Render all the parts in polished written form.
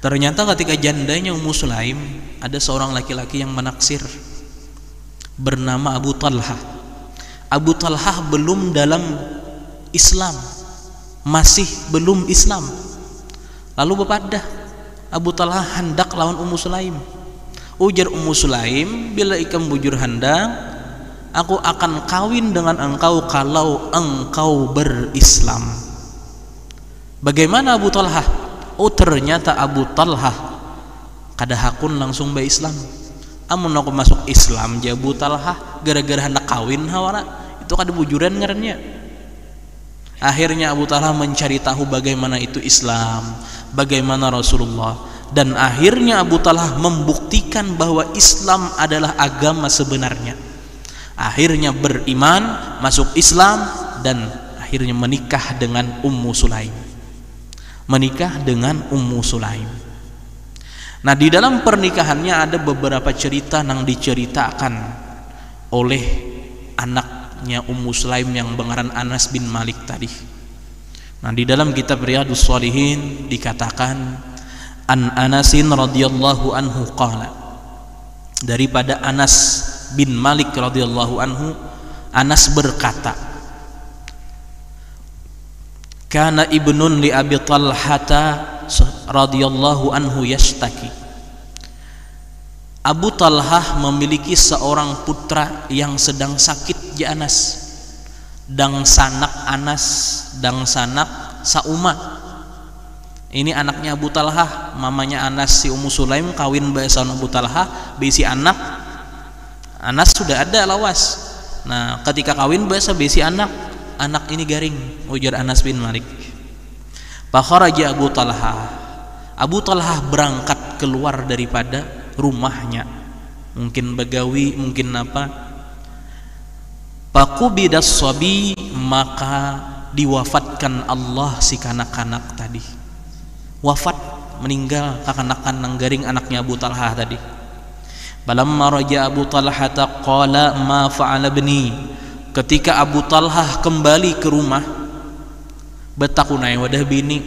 Ternyata ketika jandanya Ummu Sulaim, ada seorang laki-laki yang menaksir bernama Abu Talhah. Abu Talhah belum dalam Islam, masih belum Islam. Lalu bepadah Abu Talhah hendak lawan Ummu Sulaim. Ujar Ummu Sulaim, bila ikam bujur hendak, aku akan kawin dengan engkau kalau engkau berislam. Bagaimana Abu Talhah? Oh, ternyata Abu Talhah kada hakun langsung bae Islam. Amun aku masuk Islam je Abu Talhah gara-gara hendak kawin hawara, itu kada bujuran ngarannya. Akhirnya Abu Talhah mencari tahu bagaimana itu Islam, bagaimana Rasulullah, dan akhirnya Abu Talhah membuktikan bahwa Islam adalah agama sebenarnya. Akhirnya beriman, masuk Islam, dan akhirnya menikah dengan Ummu Sulaim. Menikah dengan Ummu Sulaim. Nah, di dalam pernikahannya ada beberapa cerita yang diceritakan oleh anaknya Ummu Sulaim yang bengaran Anas bin Malik tadi. Nah, di dalam kitab Riyadhus Shalihin dikatakan an Anasin radhiyallahu anhu qala, daripada Anas bin Malik radhiyallahu anhu, Anas berkata, kana ibnun li Abi Talhata radhiyallahu anhu yashtaki. Abu Talhah memiliki seorang putra yang sedang sakit di Anas. Dang sanak Anas, dang sanak sauma. Ini anaknya Abu Talhah, mamanya Anas si Ummu Sulaim kawin bae sama Abu Talhah, bisi anak. Anas sudah ada lawas. Nah, ketika kawin bae bisi anak ini garing, ujar Anas bin Malik. Fakharaja Abu Talhah. Abu Talhah berangkat keluar daripada rumahnya, mungkin begawi, mungkin apa. Faqubidas sabi, maka diwafatkan Allah si kanak-kanak tadi. Wafat, meninggal kakanak-kanak nang garing anaknya Abu Talhah tadi. Balamma raja Abu Talhah qala ma fa'ala ibni. Ketika Abu Talhah kembali ke rumah, betakunai wadah bini,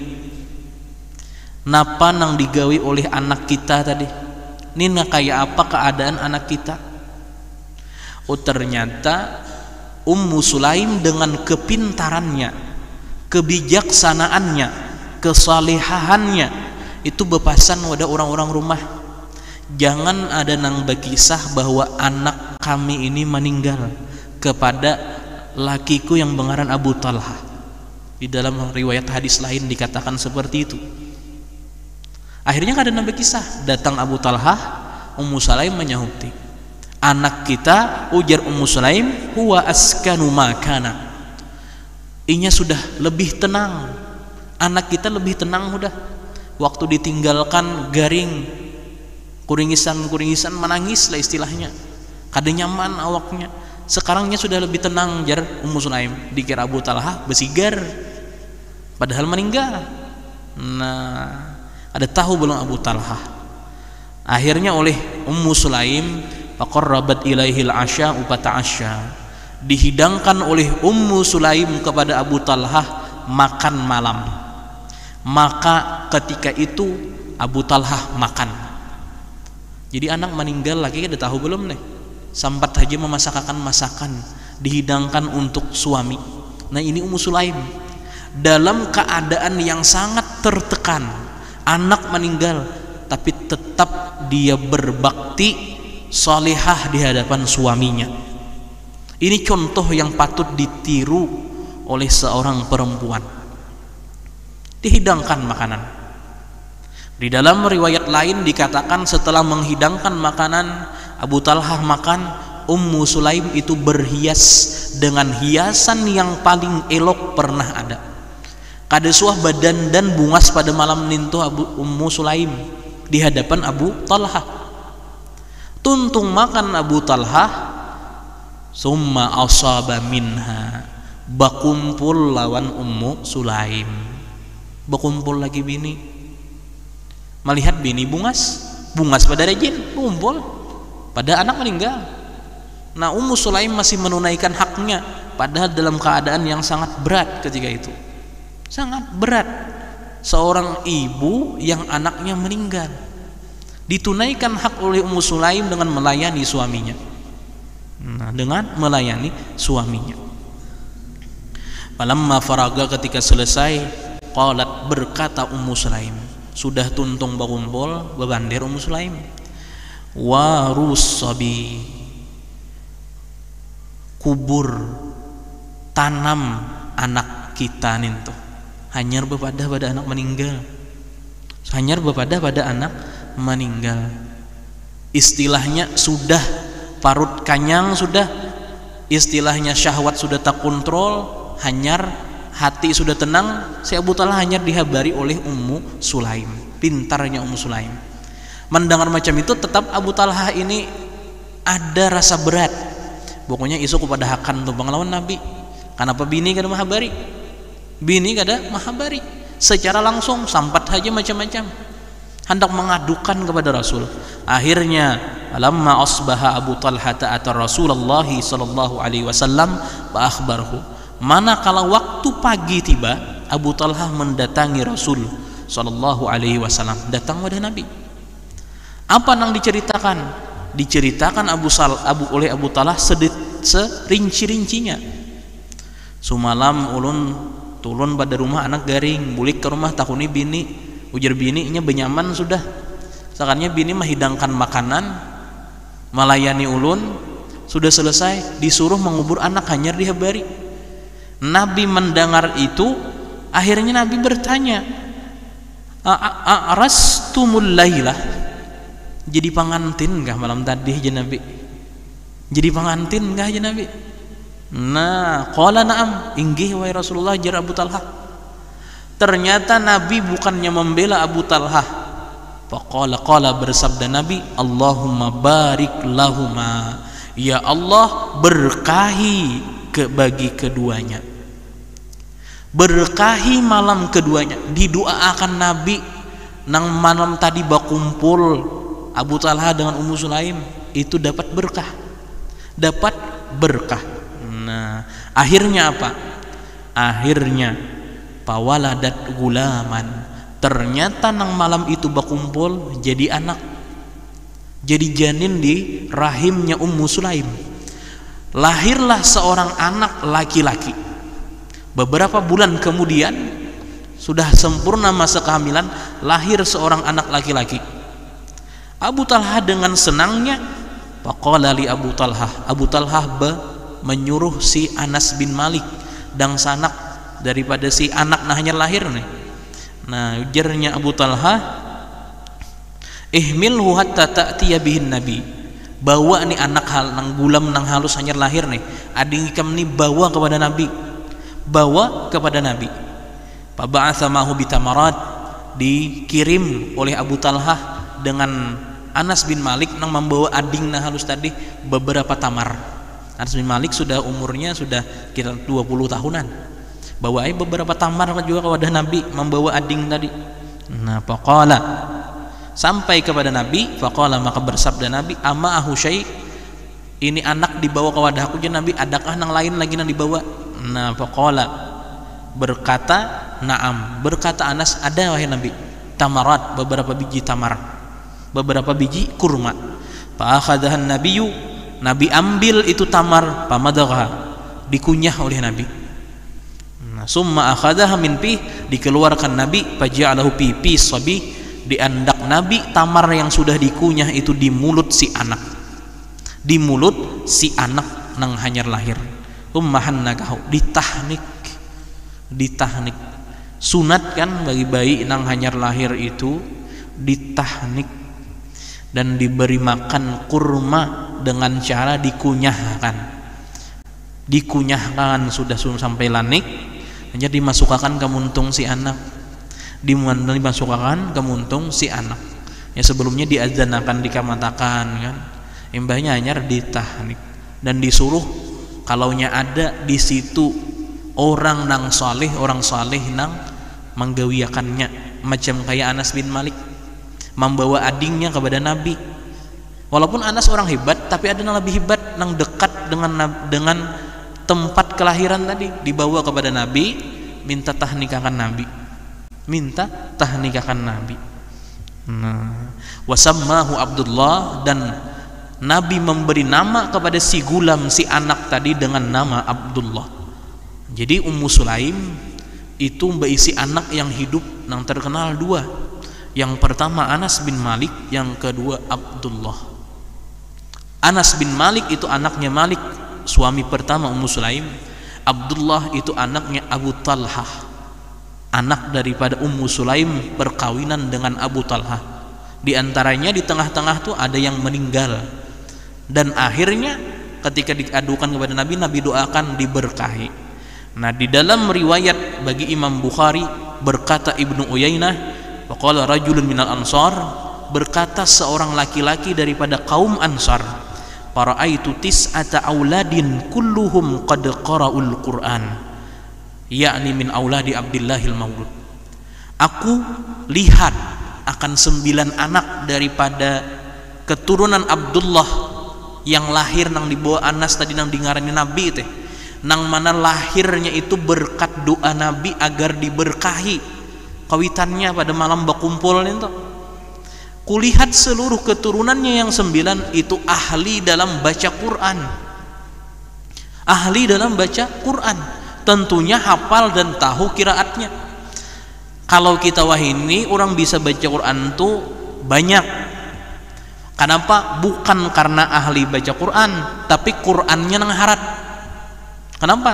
napa nang digawi oleh anak kita tadi? Nina kayak apa keadaan anak kita? Oh, ternyata Ummu Sulaim dengan kepintarannya, kebijaksanaannya, kesalehaannya itu bepasan wadah orang-orang rumah. Jangan ada nang berkisah bahwa anak kami ini meninggal kepada lakiku yang bengaran Abu Talhah. Di dalam riwayat hadis lain dikatakan seperti itu. Akhirnya kada nabi kisah, datang Abu Talhah, Ummu Sulaim menyahuti, anak kita, ujar Ummu Sulaim, huwa askanu makana. Inya sudah lebih tenang, anak kita lebih tenang sudah. Waktu ditinggalkan garing, kuringisan menangis lah istilahnya, kada nyaman awaknya. Sekarangnya sudah lebih tenang, jar Ummu Sulaim. Dikira Abu Talhah besigar, padahal meninggal. Nah, ada tahu belum Abu Talhah? Akhirnya oleh Ummu Sulaim, faqarrabat ilaihil asya upata'asya, dihidangkan oleh Ummu Sulaim kepada Abu Talhah makan malam. Maka ketika itu Abu Talhah makan. Jadi anak meninggal lagi, ada tahu belum nih? Sampai saja memasakkan masakan, dihidangkan untuk suami. Nah, ini Ummu Sulaim dalam keadaan yang sangat tertekan, anak meninggal, tapi tetap dia berbakti salihah di hadapan suaminya. Ini contoh yang patut ditiru oleh seorang perempuan. Dihidangkan makanan. Di dalam riwayat lain dikatakan setelah menghidangkan makanan, Abu Talhah makan, Ummu Sulaim itu berhias dengan hiasan yang paling elok pernah ada. Kada suah badan dan bungas pada malam nintu Ummu Sulaim di hadapan Abu Talhah. Tuntung makan Abu Talhah, summa asaba minha, bakumpul lawan Ummu Sulaim. Bakumpul lagi bini, melihat bini bungas pada rejin, kumpul pada anak meninggal. Nah, Ummu Sulaim masih menunaikan haknya, padahal dalam keadaan yang sangat berat ketika itu, sangat berat, seorang ibu yang anaknya meninggal. Ditunaikan hak oleh Ummu Sulaim dengan melayani suaminya. Nah, dengan melayani suaminya. Falamma faraga, ketika selesai, qalat, berkata Ummu Sulaim, sudah tuntung bakumpul bebandir Ummu Sulaim, warus sabi, kubur, tanam anak kita nintu, hanyar bepada pada anak meninggal, hanyar bepada pada anak meninggal. Istilahnya sudah parut kanyang, sudah istilahnya syahwat sudah tak kontrol, hanyar hati sudah tenang. Si Abu Talha hanyar dihabari oleh Ummu Sulaim. Pintarnya Ummu Sulaim mendengar macam itu, tetap Abu Talha ini ada rasa berat. Pokoknya isu kepada hakan tuh pengelawan Nabi. Kenapa bini kada mahabari? Bini kada mahabari secara langsung, sampat saja macam-macam, hendak mengadukan kepada Rasul. Akhirnya lamma asbaha Abu Talha ta'ata Rasulullah sallallahu alaihi wasallam fa akhbarhu, manakala waktu pagi tiba, Abu Talha mendatangi Rasul sallallahu alaihi wasallam, datang kepada Nabi. Apa yang diceritakan? Diceritakan oleh Abu Talha serinci-rincinya. Sumalam ulun tulun pada rumah anak garing, bulik ke rumah takuni bini, ujar bininya benyaman sudah. Sakannya bini menghidangkan makanan, melayani ulun, sudah selesai, disuruh mengubur anak, hanyar dihabari. Nabi mendengar itu, akhirnya Nabi bertanya, arastumul lailah, jadi pengantin kah malam tadi ya Nabi? Jadi pengantin kah ya Nabi? Nah, qala na'am, inggih wahai Rasulullah, jar Abu Talha. Ternyata Nabi bukannya membela Abu Talha. Qala bersabda Nabi, Allahumma barik lahuma, ya Allah berkahi bagi keduanya, berkahi malam keduanya. Didoakan Nabi nang malam tadi bakumpul Abu Talha dengan Ummu Sulaim, itu dapat berkah, dapat berkah. Nah, akhirnya apa? Akhirnya pawaladat gulaman, ternyata nang malam itu bakumpul jadi anak, jadi janin di rahimnya Ummu Sulaim. Lahirlah seorang anak laki-laki. Beberapa bulan kemudian, sudah sempurna masa kehamilan, lahir seorang anak laki-laki. Abu Talha dengan senangnya, faqala li Abu Talha, Abu Talha menyuruh si Anas bin Malik dan sanak daripada si anak nahnya lahir nih. Nah, ujarnya Abu Talha, ihmilhu hatta ta'tiya bihin Nabi, bawa nih anak hal nang gulam nang halus hanyar lahir nih, ading ikam nih bawa kepada Nabi, bawa kepada Nabi. Paba'atha mahu bitamarat, dikirim oleh Abu Talha dengan Anas bin Malik nang membawa ading nang halus tadi beberapa tamar. Anas bin Malik sudah umurnya sudah kira 20 tahunan. Bawa beberapa tamar juga kepada Nabi, membawa ading tadi. Nah, faqala, sampai kepada Nabi, faqala, maka bersabda Nabi, ama ahu syai', ini anak dibawa ke wadahku je Nabi, adakah nang lain lagi nang dibawa? Nah, faqala, berkata na'am, berkata Anas, ada wahai Nabi, tamarat, beberapa biji tamar, beberapa biji kurma. Fa akhadahan nabiyyu, Nabi ambil itu tamar, pamadagha, dikunyah oleh Nabi. Nah, summa akhadaha min pih, dikeluarkan Nabi, faja'alahu pipi sabi, diandak Nabi tamar yang sudah dikunyah itu di mulut si anak, di mulut si anak nang hanyar lahir. Ummahan nagahu, ditahnik, ditahnik. Sunat kan bagi bayi nang hanyar lahir itu ditahnik dan diberi makan kurma dengan cara dikunyahkan. Dikunyahkan sudah sampai lanik, hanya dimasukkan ke muntung si anak, dimasukkan ke muntung si anak. Ya, sebelumnya diazanakan, dikamatakan kan, imbahnya hanya ditahnik dan disuruh kalaunya ada di situ orang nang saleh, orang saleh nang menggawiakannya, macam kayak Anas bin Malik membawa adingnya kepada Nabi. Walaupun Anas orang hebat, tapi ada yang lebih hebat nang dekat dengan tempat kelahiran tadi, dibawa kepada Nabi, minta tahnikakan Nabi. minta tah nikahkan Nabi. Nah, wasammahu Abdullah, dan Nabi memberi nama kepada si gulam, si anak tadi dengan nama Abdullah. Jadi Ummu Sulaim itu berisi anak yang hidup yang terkenal dua. Yang pertama Anas bin Malik, yang kedua Abdullah. Anas bin Malik itu anaknya Malik, suami pertama Ummu Sulaim. Abdullah itu anaknya Abu Talhah, anak daripada Ummu Sulaim perkawinan dengan Abu Talhah. Di antaranya di tengah-tengah tuh ada yang meninggal, dan akhirnya ketika diadukan kepada Nabi, Nabi doakan diberkahi. Nah, di dalam riwayat bagi Imam Bukhari berkata Ibnu Uyainah, waqala rajulun minal ansar, berkata seorang laki-laki daripada kaum Ansar, para'aitu tis'ata auladin kulluhum qad qara'ul Qur'an, yakni min auladi Abdillahil Maulud. Aku lihat akan 9 anak daripada keturunan Abdullah yang lahir nang dibawa Anas tadi nang dingarani Nabi teh, nang mana lahirnya itu berkat doa Nabi agar diberkahi kawitannya pada malam bakumpul itu. Kulihat seluruh keturunannya yang 9 itu ahli dalam baca Quran, ahli dalam baca Quran, tentunya hafal dan tahu kiraatnya. Kalau kita wahini orang bisa baca Quran tuh banyak. Kenapa? Bukan karena ahli baca Quran, tapi Qurannya nang harat. Kenapa?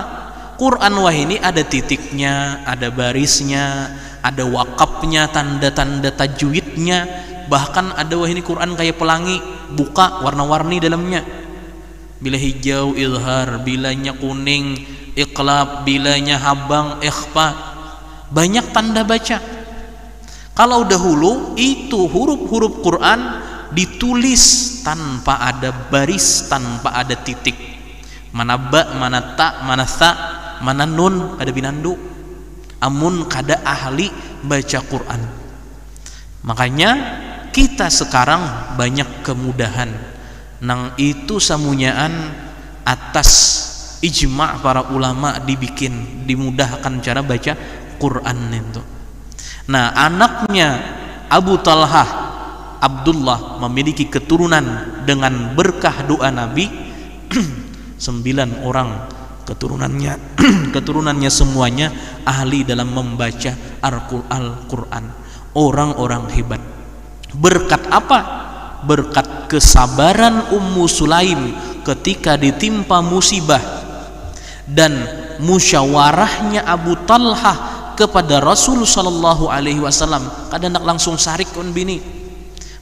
Quran wahini ada titiknya, ada barisnya, ada wakafnya, tanda-tanda tajwidnya, bahkan ada wahini Quran kayak pelangi, buka warna-warni dalamnya. Bila hijau izhar, bilanya kuning iqlab, bilanya habang ikhfa, banyak tanda baca. Kalau dahulu itu huruf-huruf Quran ditulis tanpa ada baris, tanpa ada titik, mana ba, mana ta, mana tha, mana nun, ada binandu. Amun kada ahli baca Quran. Makanya kita sekarang banyak kemudahan, nang itu samunyaan atas ijma' para ulama dibikin, dimudahkan cara baca Quran itu. Nah, anaknya Abu Talhah, Abdullah, memiliki keturunan dengan berkah doa Nabi. 9 orang keturunannya keturunannya semuanya ahli dalam membaca Al-Quran, orang-orang hebat. Berkat apa? Berkat kesabaran Ummu Sulaim ketika ditimpa musibah, dan musyawarahnya Abu Talhah kepada Rasul sallallahu alaihi wasallam. Kadang nak langsung sarik kon bini,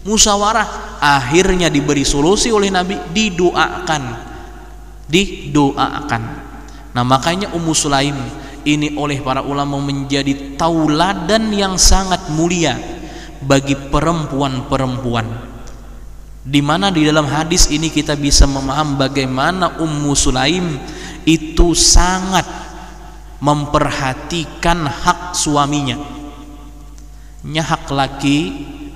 musyawarah, akhirnya diberi solusi oleh Nabi, didoakan. Nah, makanya Ummu Sulaim ini oleh para ulama menjadi tauladan yang sangat mulia bagi perempuan-perempuan, di mana di dalam hadis ini kita bisa memaham bagaimana Ummu Sulaim itu sangat memperhatikan hak suaminya. Hak laki,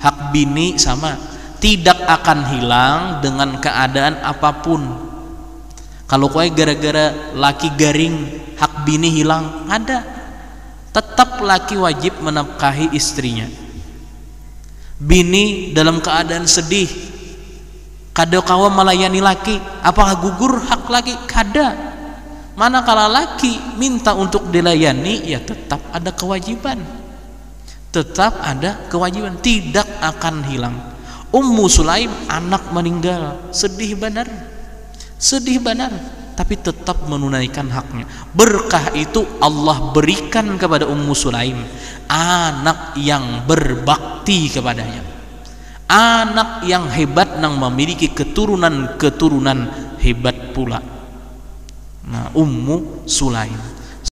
hak bini sama, tidak akan hilang dengan keadaan apapun. Kalau kue gara-gara laki garing, hak bini hilang, ada. Tetap laki wajib menafkahi istrinya. Bini dalam keadaan sedih, kada kawa melayani laki, apakah gugur hak laki? Kada. Manakala laki minta untuk dilayani, ya tetap ada kewajiban. Tetap ada kewajiban, tidak akan hilang. Ummu Sulaim anak meninggal, sedih benar, tapi tetap menunaikan haknya. Berkah itu Allah berikan kepada Ummu Sulaim, anak yang berbakti kepadanya, anak yang hebat, yang memiliki keturunan-keturunan hebat pula. Nah, Ummu Sulaim